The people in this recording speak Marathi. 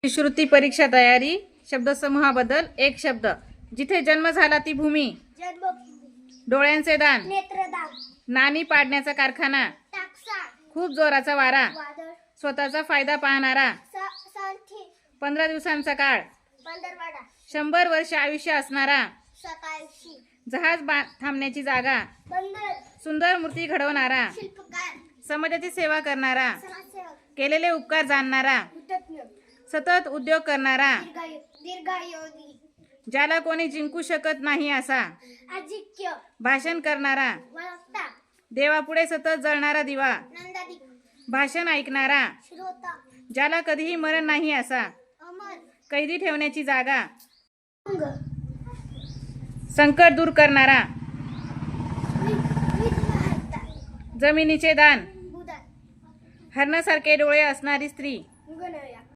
श्रुती परीक्षा तयारी शब्दसमूहाबद्दल एक शब्द। जिथे जन्म झाला ती भूमी, डोळ्यांचे दान, नेत्रदान, नाणी पाडण्याचा कारखाना, टाकसाळ, खूप जोराचा वारा, वादळ, स्वतःचा फायदा पाहणारा, संथी, 15 दिवसांचा काळ, पंधरवाडा, 100 वर्ष आयुष्य असणारा, सकाळशी, जहाज थांबण्याची जागा, बंदर, सुंदर मूर्ती घडवणारा, शिल्पकार, समाजाची सेवा करणारा, समाजसेवक, केलेले उपकार जाणणारा, कृतज्ञ, सतत उद्योग करणारा, दीर्घायोगी, ज्याला कोणी जिंकू शकत नाही असा, अजिक्य, भाषण करणारा, वक्ता, देवापुढे सतत जळणारा दिवा, नंदादी, भाषण ऐकणारा, श्रोता, ज्याला कधीही मरण नाही असा, अमर, कैदी ठेवण्याची जागा, अंग, संकट दूर करणारा, विघ्नहर्ता, जमिनीचे दान, बुधा, हरणासारखे डोळे असणारी स्त्री,